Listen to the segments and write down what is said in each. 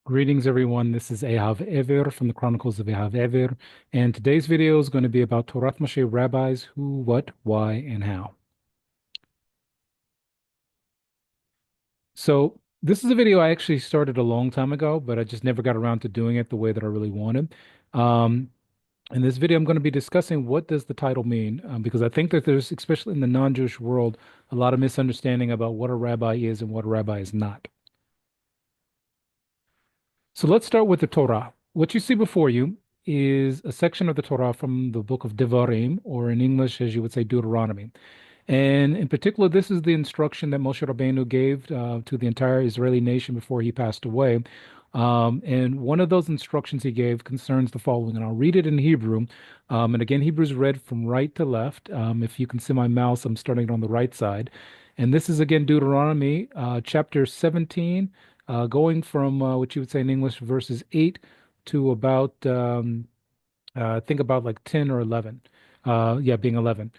Greetings, everyone. This is Ehav Ever from the Chronicles of Ehav Ever, and today's video is going to be about Torath Mosheh rabbis, who, what, why, and how. So this is a video I actually started a long time ago, but I just never got around to doing it the way that I really wanted. Um, in this video, I'm going to be discussing what does the title mean, because I think that there's, especially in the non-Jewish world, a lot of misunderstanding about what a rabbi is and what a rabbi is not. So let's start with the Torah. What you see before you is a section of the Torah from the book of Devarim, or in English, as you would say, Deuteronomy. And in particular, this is the instruction that Moshe Rabbeinu gave to the entire Israeli nation before he passed away. And one of those instructions he gave concerns the following, and I'll read it in Hebrew. And again, Hebrew is read from right to left. If you can see my mouse, I'm starting it on the right side. And this is again Deuteronomy chapter 17, going from what you would say in English, verses 8 to about, I think about like 10 or 11. Yeah, being 11.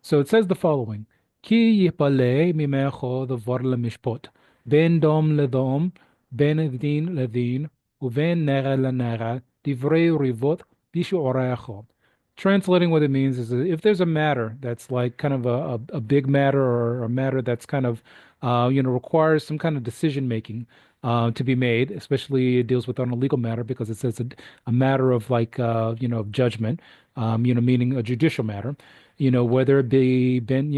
So it says the following: Ki yipale mimecho devar lemishpot, ben dom ledom, ben din ledin, uven nera lenera, divrei rivot bishu oreacho. Translating what it means is that if there's a matter that's like kind of a big matter or a matter that's kind of requires some kind of decision making to be made, especially it deals with on a legal matter because it says a matter of like of judgment, meaning a judicial matter, whether it be ben,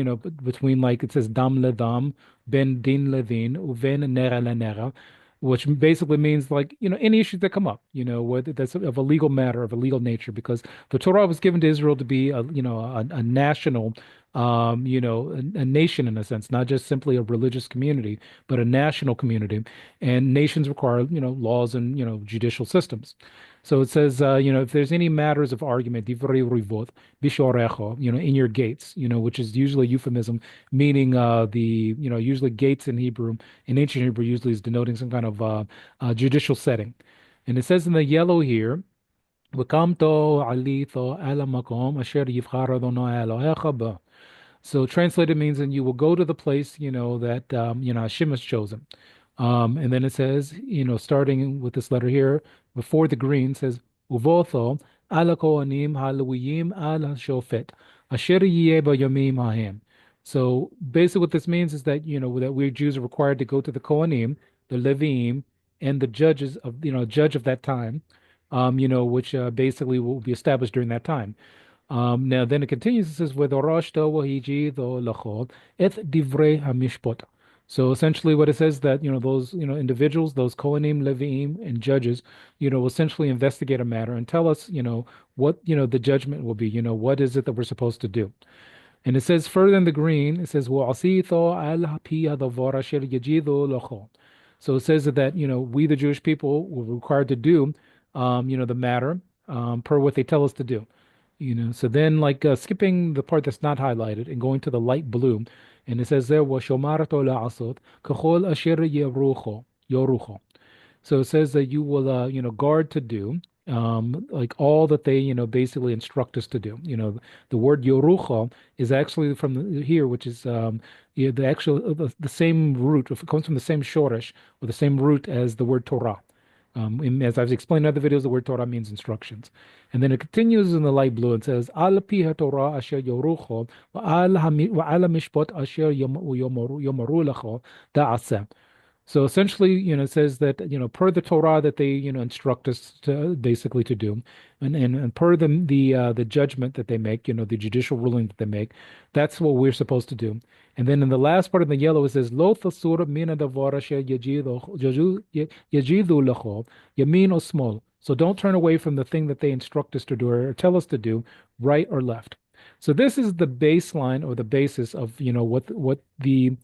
between like it says dam le dam, ben din le din, uven nera le nera, which basically means like, any issues that come up, whether that's of a legal matter, of a legal nature, because the Torah was given to Israel to be a national, a nation in a sense, not just simply a religious community, but a national community. And nations require, laws and, judicial systems. So it says, if there's any matters of argument, divrei rivot, bishorecho, in your gates, which is usually a euphemism, meaning usually gates in Hebrew, in ancient Hebrew, usually is denoting some kind of judicial setting. And it says in the yellow here, "V'kamto alito ala makom asher yivchar Adonai Elohecha ba." So translated means, and you will go to the place, that Hashem has chosen. And then it says, starting with this letter here, before the green says, Uvotho ala kohanim halawiyim ala shofet asher yeh bayamim hahem. So basically, what this means is that that we Jews are required to go to the Kohanim, the Levim, and the judges of judge of that time, which basically will be established during that time. Now then it continues, it says, "V'dorashto v'hiji tho lachol et divrei hamishpot." So essentially what it says that, those, individuals, those Kohanim, Leviim, and judges, will essentially investigate a matter and tell us, what, the judgment will be, what is it that we're supposed to do. And it says further in the green, it says, "Wa'asito al pi hadavar asher yajidu lachol." So it says that, we, the Jewish people, were required to do, the matter, per what they tell us to do. So then like skipping the part that's not highlighted and going to the light blue, and it says there was shomarto la'asot kachol asher yorucho. So it says that you will guard to do like all that they basically instruct us to do. The word yorucho is actually from here, which is the actual the same root. If it comes from the same shoresh or the same root as the word Torah. As I've explained in other videos, the word Torah means instructions. And then it continues in the light blue and says, Al pi Torah asher yorucho, wa'al mishpot asher yomaru lecho da'aseh. So essentially, it says that, per the Torah that they, instruct us to basically to do, and per the judgment that they make, the judicial ruling that they make, that's what we're supposed to do. And then in the last part of the yellow, it says, Lo thasur min hadavar asher yajidu lecho, yamin or small. So don't turn away from the thing that they instruct us to do or tell us to do, right or left. So this is the baseline or the basis of, what the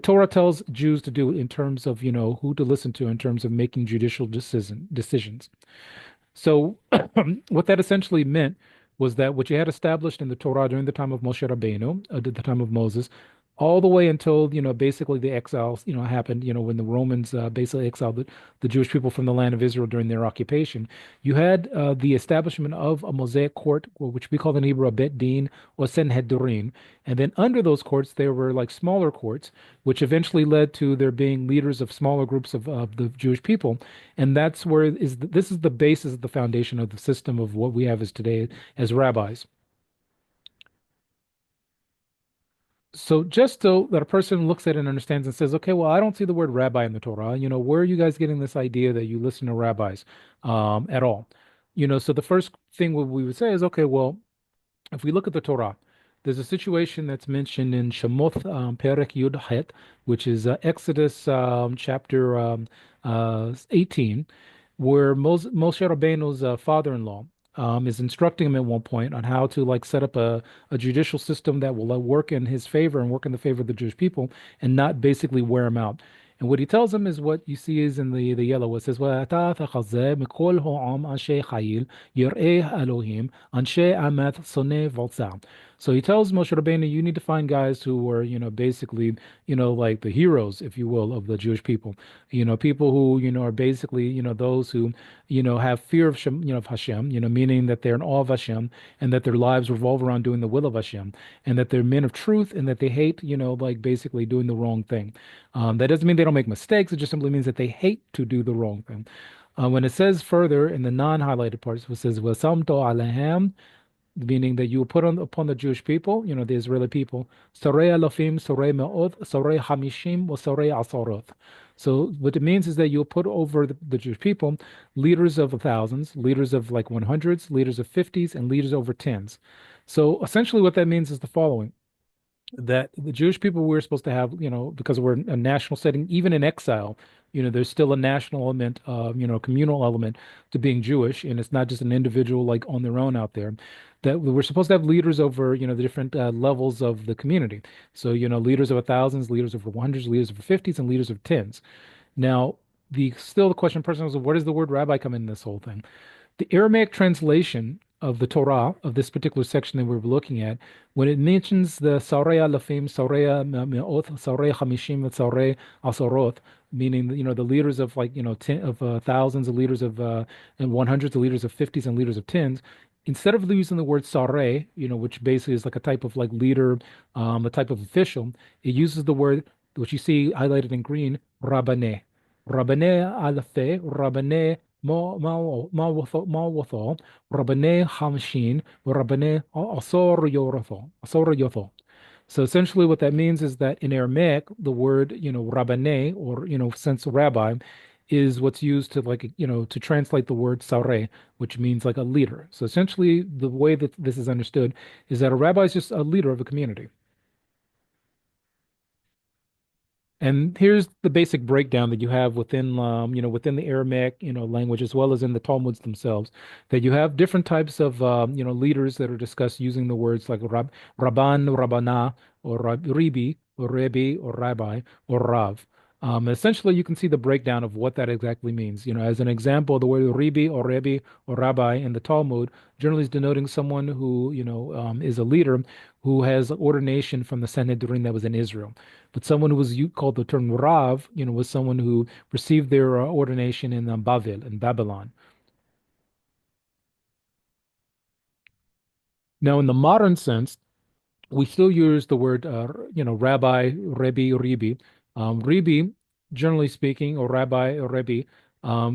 Torah tells Jews to do in terms of, who to listen to in terms of making judicial decisions. So what that essentially meant was that what you had established in the Torah during the time of Moshe Rabbeinu, at the time of Moses, all the way until, basically the exiles, happened, when the Romans basically exiled the Jewish people from the land of Israel during their occupation. You had the establishment of a Mosaic court, which we call in Hebrew a Bet Din or Sanhedrin. And then under those courts, there were like smaller courts, which eventually led to there being leaders of smaller groups of the Jewish people. And that's where this is the basis of the foundation of the system of what we have as today as rabbis. So just so that a person looks at it and understands and says, okay, well, I don't see the word rabbi in the Torah. Where are you guys getting this idea that you listen to rabbis at all? So the first thing what we would say is, okay, well, if we look at the Torah, there's a situation that's mentioned in Shemoth Perek Yud Het, which is Exodus chapter 18, where Moshe Rabbeinu's father-in-law is instructing him at one point on how to like set up a judicial system that will work in his favor and work in the favor of the Jewish people and not basically wear him out. And what he tells him is what you see is in the yellow. It says, "Va'ata tachazeh mikol ha'am anshe chayil yireh Elohim anshe amet soneh v'altzah." So he tells Moshe Rabbeinu, you need to find guys who were, basically, like the heroes, if you will, of the Jewish people. People who, are basically, those who, have fear of of Hashem, meaning that they're in awe of Hashem and that their lives revolve around doing the will of Hashem and that they're men of truth and that they hate, like basically doing the wrong thing. That doesn't mean they don't make mistakes. It just simply means that they hate to do the wrong thing. When it says further in the non-highlighted parts, it says, "Wasamto alehem," meaning that you will put on upon the Jewish people, the Israeli people, Sorei alafim, Sorei me'od, Sorei hamishim, or Sorei asaroth. So what it means is that you'll put over the Jewish people leaders of thousands, leaders of like 100s, leaders of 50s, and leaders over tens. So essentially what that means is the following that the Jewish people we're supposed to have, because we're in a national setting, even in exile, there's still a national element, communal element to being Jewish, and it's not just an individual like on their own out there. That we're supposed to have leaders over, the different levels of the community. So, leaders of thousands, leaders over 100s, leaders over 50s, and leaders of tens. Now, the question person is, where does the word rabbi come in this whole thing? The Aramaic translation of the Torah, of this particular section that we're looking at, when it mentions the Sarei Alafim, Sarei Me'ot, Sarei Hamishim, and Sarei Asarot, meaning, the leaders of like, thousands, the leaders of and 100s, the leaders of 50s, and leaders of tens, instead of using the word Sarei, which basically is like a type of like leader, a type of official, it uses the word, which you see highlighted in green, Rabbaneh. Rabbaneh Alafe, Rabbaneh ما وثو ربنا خمسين وربنا عصور يوثو. So essentially what that means is that in Aramaic, the word, rabbaneh, or, sense rabbi, is what's used to like, to translate the word sareh, which means like a leader. So essentially the way that this is understood is that a rabbi is just a leader of a community. And here's the basic breakdown that you have within, within the Aramaic, language, as well as in the Talmuds themselves, that you have different types of, leaders that are discussed using the words like Rabban, Rabbana, or Ribi, or Rebbe, or Rabbi, or Rav. Essentially, you can see the breakdown of what that exactly means. As an example, the word Ribi or Rebbe or Rabbi in the Talmud generally is denoting someone who, is a leader who has ordination from the Sanhedrin that was in Israel. But someone who was called the term Rav, was someone who received their ordination in Bavel, in Babylon. Now, in the modern sense, we still use the word, rabbi, rebbe, ribi. Ribi, generally speaking, or rabbi or rebbe,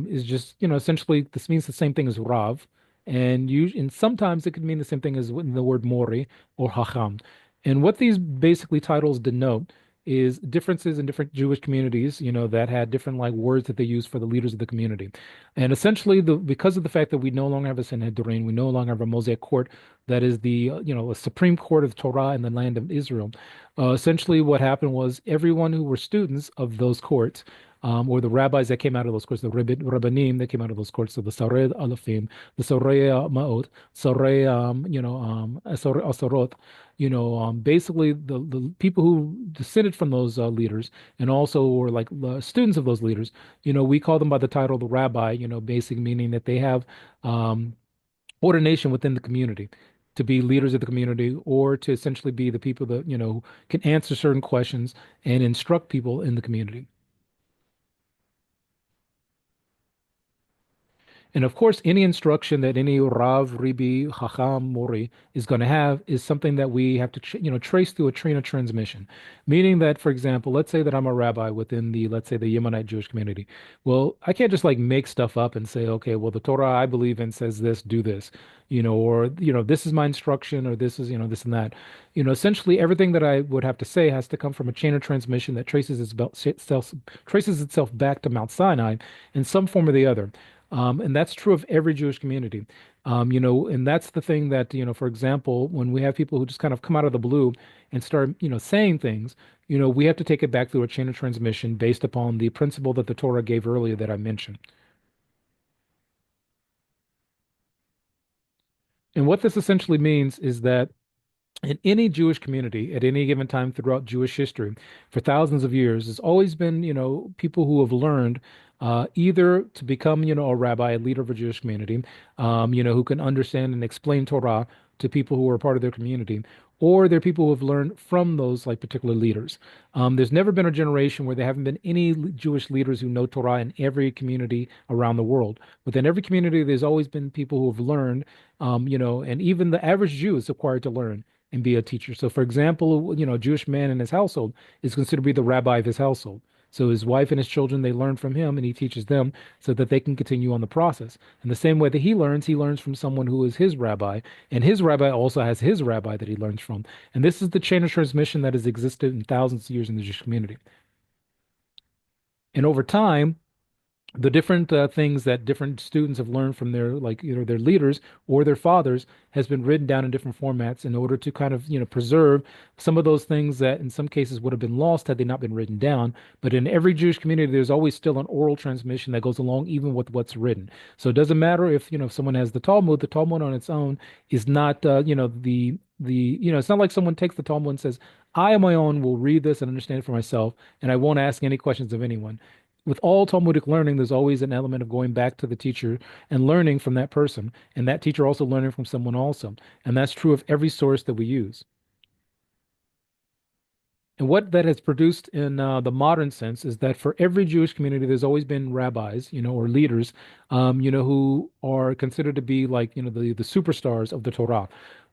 is just, essentially this means the same thing as rav, and sometimes it could mean the same thing as in the word mori or hacham. And what these basically titles denote is differences in different Jewish communities, that had different like words that they use for the leaders of the community. And essentially, because of the fact that we no longer have a Sanhedrin, we no longer have a Mosaic court that is the, a supreme court of Torah in the land of Israel. Essentially, what happened was everyone who were students of those courts, or the rabbis that came out of those courts, the rabbanim that came out of those courts, so the Sarei Alafim, the Sarei Ma'ot, Sarei, Asarot, basically the people who descended from those leaders and also were like students of those leaders, we call them by the title the rabbi, basically meaning that they have ordination within the community. to be leaders of the community or to essentially be the people that, can answer certain questions and instruct people in the community. And of course, any instruction that any Rav, Ribi, Chacham, Mori is going to have is something that we have to, trace through a chain of transmission. Meaning that, for example, let's say that I'm a rabbi within the, let's say, the Yemenite Jewish community. Well, I can't just like make stuff up and say, okay, well, the Torah I believe in says this, do this, or, this is my instruction, or this is, this and that. Essentially everything that I would have to say has to come from a chain of transmission that traces itself back to Mount Sinai in some form or the other. And that's true of every Jewish community. And that's the thing that, for example, when we have people who just kind of come out of the blue and start, saying things, we have to take it back through a chain of transmission based upon the principle that the Torah gave earlier that I mentioned. And what this essentially means is that in any Jewish community at any given time throughout Jewish history for thousands of years, there's always been, people who have learned either to become, a rabbi, a leader of a Jewish community, who can understand and explain Torah to people who are part of their community, or they're people who have learned from those like particular leaders. There's never been a generation where there haven't been any Jewish leaders who know Torah in every community around the world. Within every community, there's always been people who have learned, and even the average Jew is required to learn and be a teacher. So, for example, a Jewish man in his household is considered to be the rabbi of his household. So his wife and his children, they learn from him and he teaches them so that they can continue on the process. In the same way that he learns from someone who is his rabbi, and his rabbi also has his rabbi that he learns from. And this is the chain of transmission that has existed in thousands of years in the Jewish community. And over time, the different things that different students have learned from their like either their leaders or their fathers has been written down in different formats in order to kind of preserve some of those things that in some cases would have been lost had they not been written down. But in every Jewish community there's always still an oral transmission that goes along even with what's written. So it doesn't matter if if someone has the Talmud on its own is not it's not like someone takes the Talmud and says, I on my own will read this and understand it for myself and I won't ask any questions of anyone. With all Talmudic learning, there's always an element of going back to the teacher and learning from that person, and that teacher also learning from someone also. And that's true of every source that we use. And what that has produced in the modern sense is that for every Jewish community, there's always been rabbis, or leaders, who are considered to be like, the superstars of the Torah.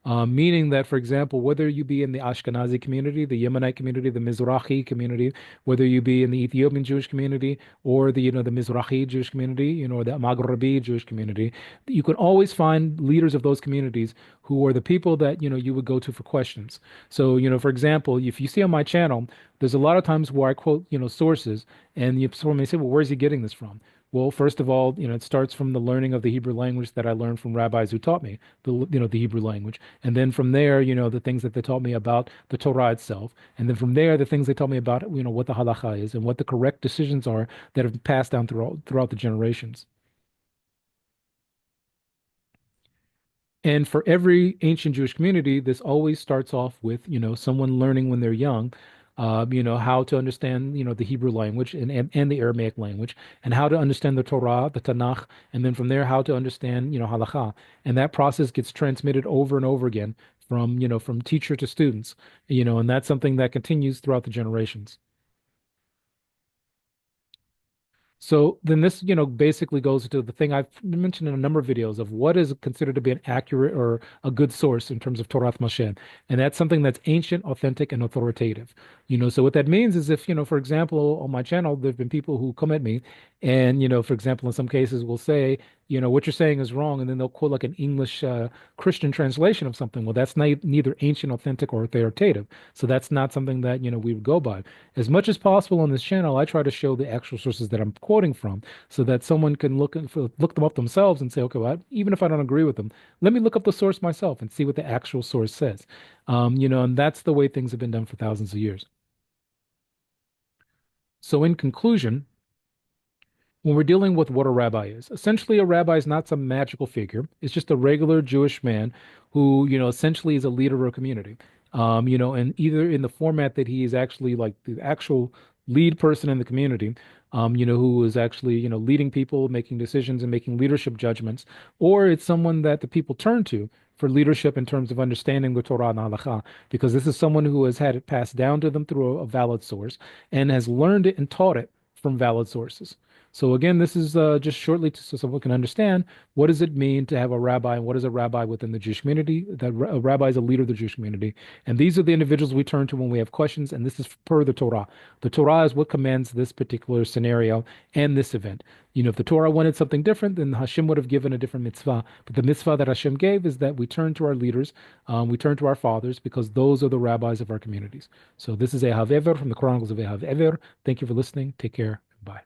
Meaning that, for example, whether you be in the Ashkenazi community, the Yemenite community, the Mizrahi community, whether you be in the Ethiopian Jewish community or the Mizrahi Jewish community, or the Maghrebi Jewish community, you can always find leaders of those communities who are the people that, you would go to for questions. So, for example, if you see on my channel, there's a lot of times where I quote, sources, and someone may say, well, where's he getting this from? Well, first of all, it starts from the learning of the Hebrew language that I learned from rabbis who taught me the Hebrew language. And then from there, the things that they taught me about the Torah itself. And then from there, the things they taught me about, what the halacha is and what the correct decisions are that have passed down throughout the generations. And for every ancient Jewish community, this always starts off with, someone learning when they're young, how to understand, the Hebrew language and the Aramaic language, and how to understand the Torah, the Tanakh, and then from there, how to understand, halakha. And that process gets transmitted over and over again from teacher to students, and that's something that continues throughout the generations. So then this, basically goes to the thing I've mentioned in a number of videos of what is considered to be an accurate or a good source in terms of Torath Mosheh. And that's something that's ancient, authentic, and authoritative. So what that means is if, for example, on my channel, there have been people who come at me and, for example, in some cases will say, what you're saying is wrong. And then they'll quote like an English Christian translation of something. Well, that's neither ancient, authentic, or authoritative. So that's not something that, we would go by. As much as possible on this channel, I try to show the actual sources that I'm quoting from so that someone can look them up themselves and say, okay, well, even if I don't agree with them, let me look up the source myself and see what the actual source says. And that's the way things have been done for thousands of years. So in conclusion, when we're dealing with what a rabbi is. Essentially, a rabbi is not some magical figure. It's just a regular Jewish man who, essentially is a leader of a community. And either in the format that he is actually like the actual lead person in the community, who is actually, leading people, making decisions and making leadership judgments, or it's someone that the people turn to for leadership in terms of understanding the Torah and Halakha, because this is someone who has had it passed down to them through a valid source and has learned it and taught it from valid sources. So again, this is just shortly so someone can understand what does it mean to have a rabbi and what is a rabbi within the Jewish community. That a rabbi is a leader of the Jewish community, and these are the individuals we turn to when we have questions. And this is per the Torah. The Torah is what commands this particular scenario and this event. If the Torah wanted something different, then Hashem would have given a different mitzvah. But the mitzvah that Hashem gave is that we turn to our leaders, we turn to our fathers, because those are the rabbis of our communities. So this is Ehav Ever from the Chronicles of Ehav Ever. Thank you for listening. Take care. Bye.